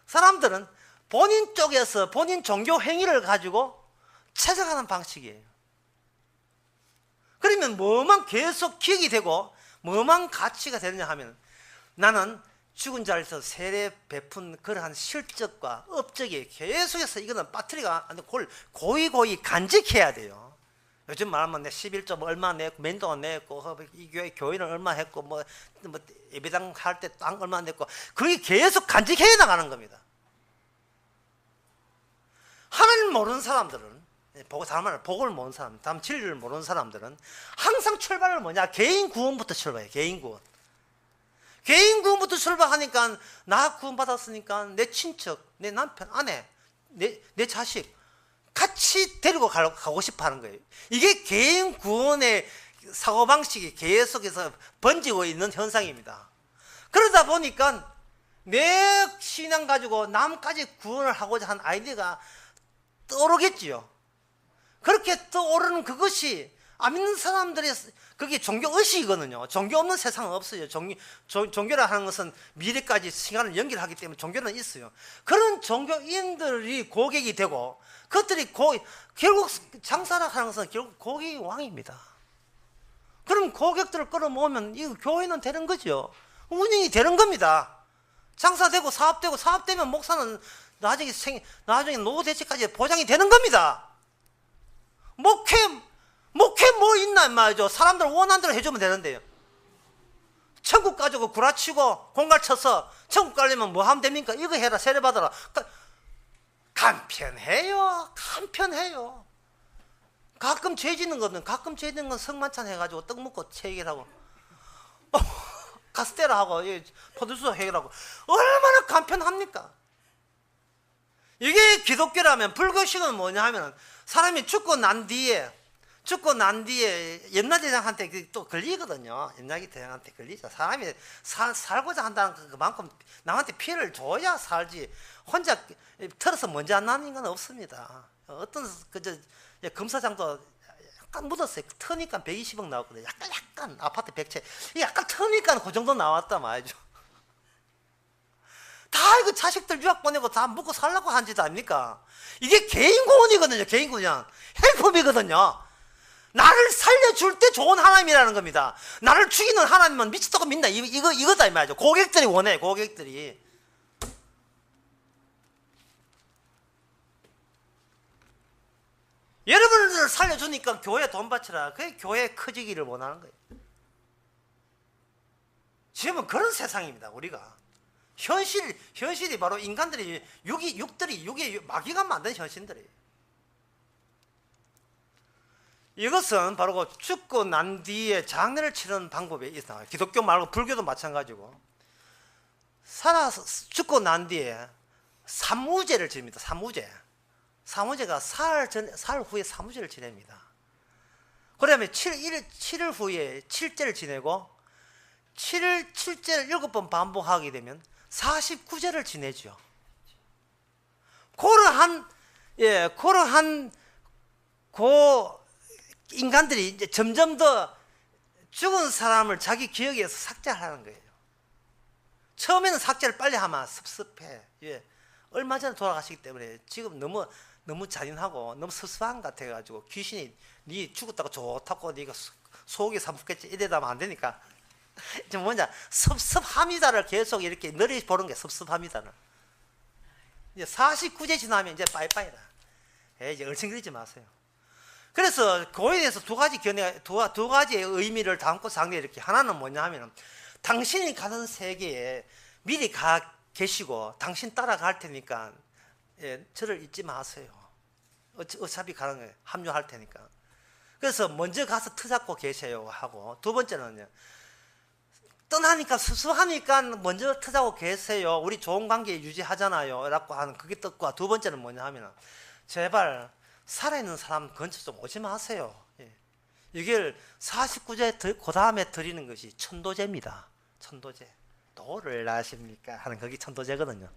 사람들은 본인 쪽에서 본인 종교 행위를 가지고 찾아가는 방식이에요. 그러면 뭐만 계속 기억이 되고 뭐만 가치가 되느냐 하면, 나는 죽은 자리에서 세례 베푼 그러한 실적과 업적이 계속해서, 이거는 배터리가 고이 간직해야 돼요. 요즘 말하면 내 11조 얼마 냈고, 면도가 냈고, 이 교회는 얼마 했고, 뭐 예배당 할 때 땅 얼마 냈고, 그게 계속 간직해 나가는 겁니다. 하나님 모르는 사람들은, 다른 말로 복을 모르는 사람, 다음 진리를 모르는 사람들은 항상 출발을 뭐냐, 개인 구원부터 출발해요. 개인 구원부터 출발하니까, 나 구원받았으니까 내 친척, 내 남편, 아내, 내 자식 같이 데리고 가고 싶어 하는 거예요. 이게 개인 구원의 사고방식이 계속해서 번지고 있는 현상입니다. 그러다 보니까 내 신앙 가지고 남까지 구원을 하고자 하는 아이디어가 떠오르겠지요. 그렇게 떠오르는 그것이 안 믿는 사람들의, 그게 종교의식이거든요. 종교 없는 세상은 없어요. 종교라 하는 것은 미래까지 시간을 연결하기 때문에 종교는 있어요. 그런 종교인들이 고객이 되고, 그것들이 결국 장사라 하는 것은 결국 고객이 왕입니다. 그럼 고객들을 끌어모으면 이 교회는 되는 거죠. 운영이 되는 겁니다. 장사되고 사업되면 목사는 나중에 노후 대책까지 보장이 되는 겁니다. 목회 뭐 있나 말이죠. 사람들 원하는 대로 해주면 되는데요. 천국 가지고 구라치고 공갈 쳐서 천국 가려면 뭐 하면 됩니까? 이거 해라, 세례 받아라. 간편해요. 가끔 죄 짓는 건 성만찬 해가지고 떡 먹고 해결하고, 카스테라 하고 포도주스 해결하고, 얼마나 간편합니까? 이게 기독교라면, 불교식은 뭐냐 하면, 사람이 죽고 난 뒤에 옛날 대장한테 또 걸리거든요. 옛날 대장한테 걸리죠. 사람이 살고자 한다는 그만큼 남한테 피해를 줘야 살지, 혼자 털어서 먼지 안 나는 건 없습니다. 어떤 검사장도 약간 묻었어요. 터니까 120억 나왔거든요. 약간 아파트 100채 약간 터니까 그 정도 나왔단 말이죠. 다 이거 자식들 유학 보내고 다 먹고 살라고 한 짓 아닙니까? 이게 개인구원이거든요. 개인구원 헬프이거든요. 나를 살려줄 때 좋은 하나님이라는 겁니다. 나를 죽이는 하나님은 미치도록 믿나, 이거다 이 말이죠. 고객들이 원해. 고객들이. 여러분을 살려주니까 교회 돈 바치라. 그게 교회 커지기를 원하는 거예요. 지금은 그런 세상입니다. 우리가 현실이 바로 인간들이 육이 마귀가 만든 현실들이에요. 이것은 바로 죽고 난 뒤에 장례를 치르는 방법이 있어요. 기독교 말고 불교도 마찬가지고, 죽고 난 뒤에 삼우제를 지냅니다. 삼우제가 사흘 후에 삼우제를 지냅니다. 그러면 7일 후에 7제를 지내고, 7제를 7번 반복하게 되면 49제를 지내죠. 그러한 인간들이 이제 점점 더 죽은 사람을 자기 기억에서 삭제하는 거예요. 처음에는 삭제를 빨리 하면 섭섭해. 예. 얼마 전에 돌아가시기 때문에 지금 너무 잔인하고 너무 섭섭한 것 같아가지고 귀신이 네 죽었다고 좋다고 네가 속이 삼켰겠지 이래다면 안 되니까 좀 뭐냐 섭섭합니다를 계속 이렇게 늘이 보는 게 섭섭합니다는. 이제 49제 지나면 이제 빠이빠이다. 이제 얼쩡거리지 마세요. 그래서 그거에 대해서 두 가지의 의미를 담고 상대 이렇게 하나는 뭐냐 하면은 당신이 가는 세계에 미리 가 계시고 당신 따라갈 테니까 저를 잊지 마세요. 어차피 가는 거예요. 합류할 테니까. 그래서 먼저 가서 터잡고 계세요 하고 두 번째는요. 떠나니까 섭섭하니까 먼저 터잡고 계세요. 우리 좋은 관계 유지하잖아요. 라고 하는 그게 뜻과 두 번째는 뭐냐 하면 제발 살아있는 사람 근처 좀 오지 마세요. 이걸 49제 그 다음에 드리는 것이 천도제입니다. 천도제. 도를 아십니까? 하는 그게 천도제거든요.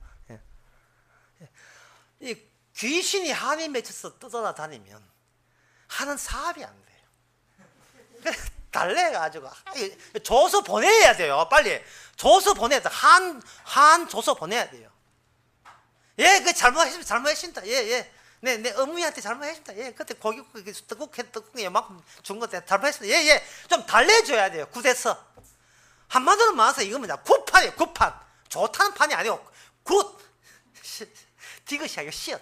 이 귀신이 한이 맺혀서 떠돌아다니면 하는 사업이 안 돼요. 달래가지고 조서 보내야 돼요. 빨리 조서 보내야 돼. 한 조서 보내야 돼요. 예, 그 잘못했습니다. 예. 내 어머니한테 잘못했습니다. 예, 그때 고기 떡국에 요만큼 준 것때 잘못했습니다. 예. 좀 달래줘야 돼요. 굿에서. 한마디로 말해서 이거 뭐냐. 굿판이에요. 굿판. 좋다는 판이 아니고 굿. 디귿이 아니고 시옷.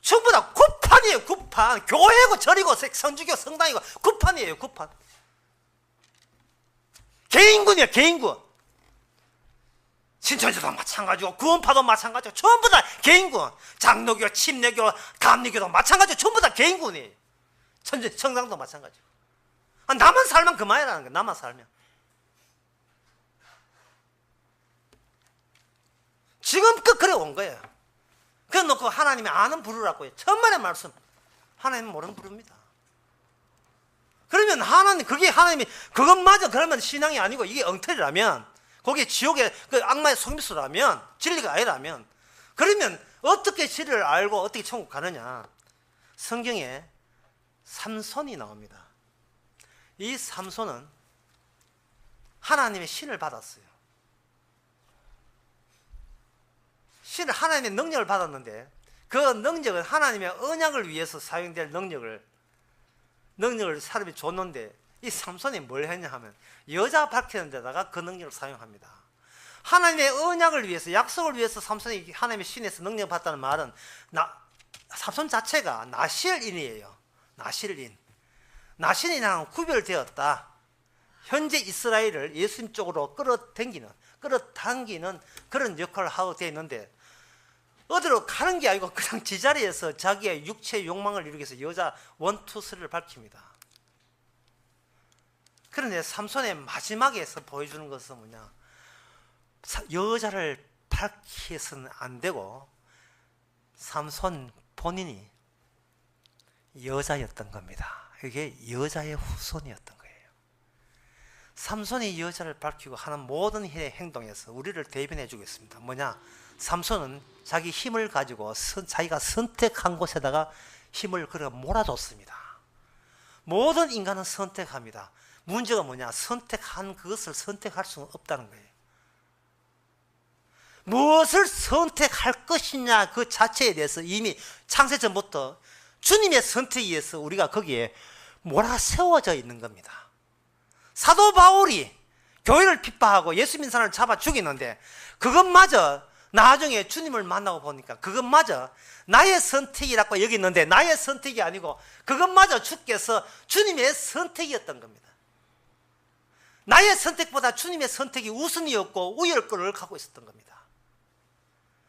전부 다 굿판이에요. 굿판. 교회고 절이고 성주교 성당이고 굿판이에요. 굿판. 개인군이에요. 개인군. 신천지도 마찬가지고 구원파도 마찬가지고 전부 다 개인군. 장로교, 침례교, 감리교도 마찬가지고 전부 다 개인군이에요. 성당도 마찬가지고. 나만 살면 그만이라는 거예요. 나만 살면. 지금껏 그래 온 거예요. 그래 놓고 하나님이 아는 부르라고 해요. 천만의 말씀. 하나님은 모르는 부릅니다. 그러면 그게 하나님이 그것마저 그러면 신앙이 아니고 이게 엉터리라면 거기에 지옥의 그 악마의 속임수라면 진리가 아니라면 그러면 어떻게 진리를 알고 어떻게 천국 가느냐. 성경에 삼손이 나옵니다. 이 삼손은 하나님의 신을 받았어요. 하나님의 능력을 받았는데 그 능력은 하나님의 언약을 위해서 사용될 능력을 사람이 줬는데 이 삼손이 뭘 했냐 하면 여자 밝히는 데다가 그 능력을 사용합니다. 하나님의 언약을 위해서 약속을 위해서 삼손이 하나님의 신에서 능력을 받았다는 말은 삼손 자체가 나실인이에요. 나실인이랑 구별되었다. 현재 이스라엘을 예수님 쪽으로 끌어당기는 그런 역할을 하고 되어 있는데 어디로 가는 게 아니고 그냥 제자리에서 자기의 육체의 욕망을 이루기 위해서 여자 원투스를 밝힙니다. 그런데 삼손의 마지막에서 보여주는 것은 뭐냐. 여자를 밝혀서는 안 되고 삼손 본인이 여자였던 겁니다. 이게 여자의 후손이었던 거예요. 삼손이 여자를 밝히고 하는 모든 행동에서 우리를 대변해 주겠습니다. 뭐냐? 삼손은 자기 힘을 가지고 자기가 선택한 곳에다가 힘을 걸어 몰아줬습니다. 모든 인간은 선택합니다. 문제가 뭐냐? 선택한 그것을 선택할 수는 없다는 거예요. 무엇을 선택할 것이냐 그 자체에 대해서 이미 창세 전부터 주님의 선택에 의해서 우리가 거기에 몰아세워져 있는 겁니다. 사도 바울이 교회를 핍박하고 예수 믿는 사람을 잡아 죽이는데 그것마저 나중에 주님을 만나고 보니까 그것마저 나의 선택이라고 여기는데 나의 선택이 아니고 그것마저 주께서 주님의 선택이었던 겁니다. 나의 선택보다 주님의 선택이 우선이었고 우열권을 갖고 있었던 겁니다.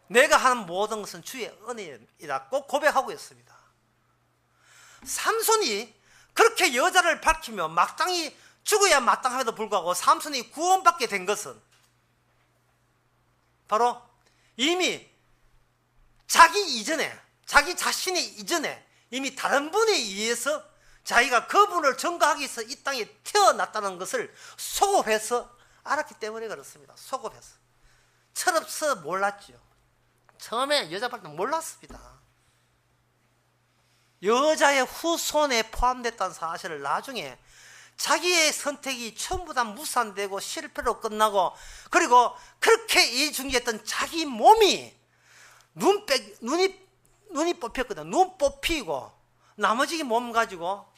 내가 하는 모든 것은 주의 은혜이라고 고백하고 있습니다. 삼손이 그렇게 여자를 밝히며 마땅히 죽어야 마땅함에도 불구하고 삼손이 구원받게 된 것은 바로 이미 자기 자신이 이전에 이미 다른 분에 의해서 자기가 그분을 전가하기 위해서 이 땅에 태어났다는 것을 소급해서 알았기 때문에 그렇습니다. 소급해서. 철없어 몰랐죠. 처음에 여자 볼 때 몰랐습니다. 여자의 후손에 포함됐다는 사실을 나중에 자기의 선택이 전부 다 무산되고 실패로 끝나고, 그리고 그렇게 이중지했던 자기 몸이 눈이 뽑혔거든. 눈 뽑히고 나머지 몸 가지고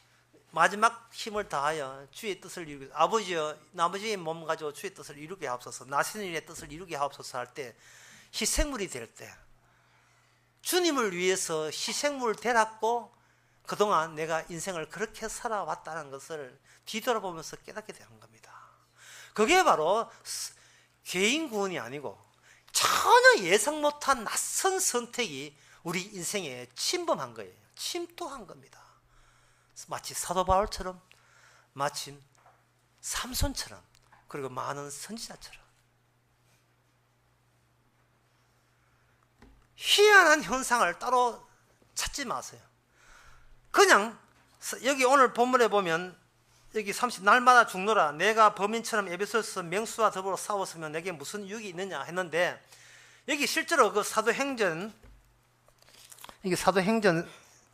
마지막 힘을 다하여 주의 뜻을 이루게, 아버지여 나머지 몸 가지고 주의 뜻을 이루게 하옵소서, 나시는 일의 뜻을 이루게 하옵소서 할 때, 희생물이 될 때 주님을 위해서 희생물 되었고, 그동안 내가 인생을 그렇게 살아왔다는 것을 뒤돌아보면서 깨닫게 되는 겁니다. 그게 바로 개인 구원이 아니고 전혀 예상 못한 낯선 선택이 우리 인생에 침범한 거예요. 침투한 겁니다. 마치 사도 바울처럼, 마침 삼손처럼, 그리고 많은 선지자처럼. 희한한 현상을 따로 찾지 마세요. 그냥 여기 오늘 본문에 보면 여기 30, 날마다 죽노라 내가 범인처럼 에베소서 맹수와 더불어 싸웠으면 내게 무슨 유익이 있느냐 했는데, 여기 실제로 그 사도행전, 이게 사도행전,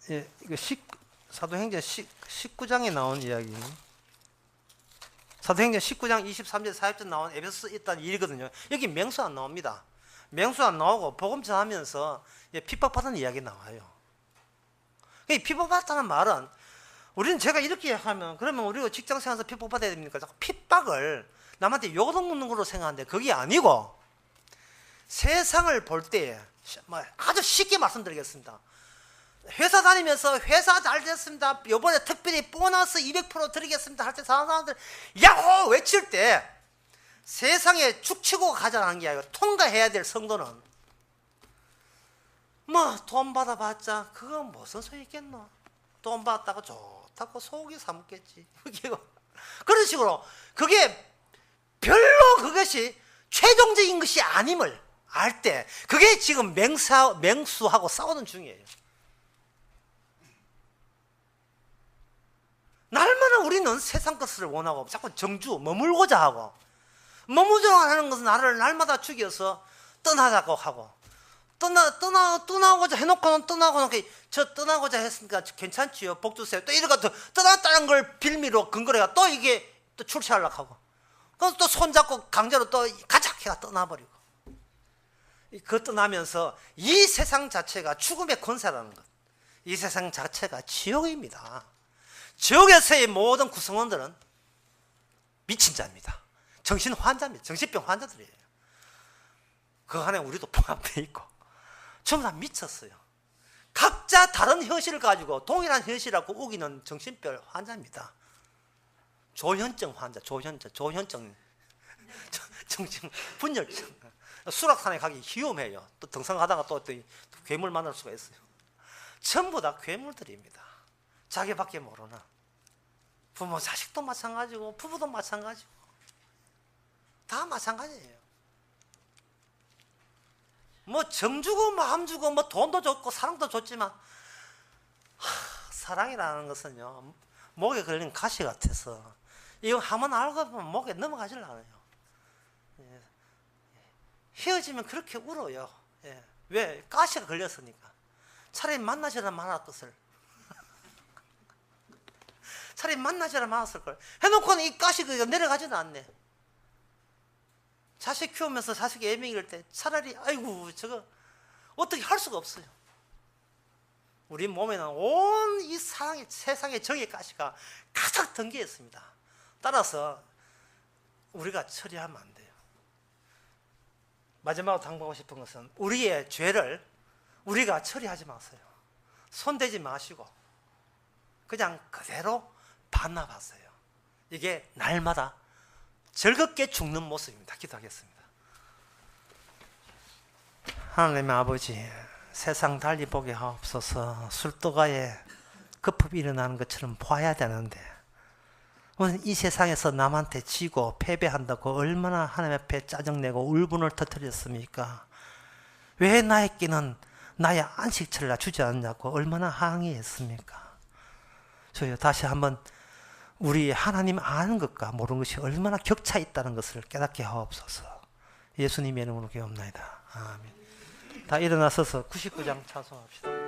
이거 사도행전 19장에 나온 이야기, 사도행전 19장 23절 40절 나온 에베소서 있다는 일이거든요. 여기 맹수 안 나옵니다. 맹수 안 나오고 복음 전하면서 핍박받은 이야기 나와요. 핍박받았다는 말은, 우리는 제가 이렇게 하면 그러면 우리가 직장생활에서 핍박받아야 됩니까? 자꾸 핍박을 남한테 욕을 먹는 걸로 생각하는데 그게 아니고, 세상을 볼 때 아주 쉽게 말씀드리겠습니다. 회사 다니면서 회사 잘 됐습니다, 이번에 특별히 보너스 200% 드리겠습니다 할 때 사람들 야호 외칠 때, 세상에 죽치고 가자는 게 아니고 통과해야 될 성도는 뭐 돈 받아봤자 그건 무슨 소용 있겠노, 돈 받다가 좋다고 속이 삼겠지 그런 식으로, 그게 별로 그것이 최종적인 것이 아님을 알 때, 그게 지금 맹수하고 싸우는 중이에요. 날마다 우리는 세상 것을 원하고 자꾸 정주 머물고자 하고, 머무르자 하는 것은 나를 날마다 죽여서 떠나자고 하고, 떠나고자 해놓고는 떠나고는, 저 떠나고자 했으니까 괜찮지요, 복 주세요, 또 이러고 떠났다는 걸 빌미로 근거해가 또 이게 또 출세하려고 하고, 그럼 또 손잡고 강제로 또 가자 해가 떠나버리고, 그 떠나면서 이 세상 자체가 죽음의 권세라는 것, 이 세상 자체가 지옥입니다. 지옥에서의 모든 구성원들은 미친 자입니다. 정신 환자입니다. 정신병 환자들이에요. 그 안에 우리도 포함되어 있고 전부 다 미쳤어요. 각자 다른 현실을 가지고 동일한 현실이라고 우기는 정신병 환자입니다. 조현증 환자, 조현증 정신 분열증. 수락산에 가기 위험해요. 또 등산하다가 또 괴물 만날 수가 있어요. 전부 다 괴물들입니다. 자기밖에 모르나. 부모 자식도 마찬가지고 부부도 마찬가지고 다 마찬가지예요. 뭐 정주고 마음 주고 뭐 돈도 줬고 사랑도 줬지만, 사랑이라는 것은요 목에 걸린 가시 같아서 이거 한번 알고 보면 목에 넘어가질 않아요. 헤어지면 그렇게 울어요. 왜? 가시가 걸렸으니까. 차라리 만나지라 말았을 차라리 만나지라 말았을걸 해놓고는 이 가시가 내려가지는 않네. 자식 키우면서 자식이 애명일 때 차라리 아이고 저거 어떻게 할 수가 없어요. 우리 몸에는 온 이 세상의 정의 가시가 가득 담겨 있습니다. 따라서 우리가 처리하면 안 돼요. 마지막으로 당부하고 싶은 것은, 우리의 죄를 우리가 처리하지 마세요. 손대지 마시고 그냥 그대로 반납하세요. 이게 날마다 즐겁게 죽는 모습입니다. 기도하겠습니다. 하나님 아버지, 세상 달리 보게 하옵소서. 술도가에 급흡 일어나는 것처럼 봐야 되는데, 오늘 이 세상에서 남한테 지고 패배한다고 얼마나 하나님 앞에 짜증내고 울분을 터뜨렸습니까? 왜 나에게는 나의 안식처를 주지 않냐고 얼마나 항의했습니까? 저요, 다시 한번 우리 하나님 아는 것과 모르는 것이 얼마나 격차 있다는 것을 깨닫게 하옵소서. 예수님의 이름으로 기도합니다. 아멘. 다 일어나서서 99장 찬송합시다.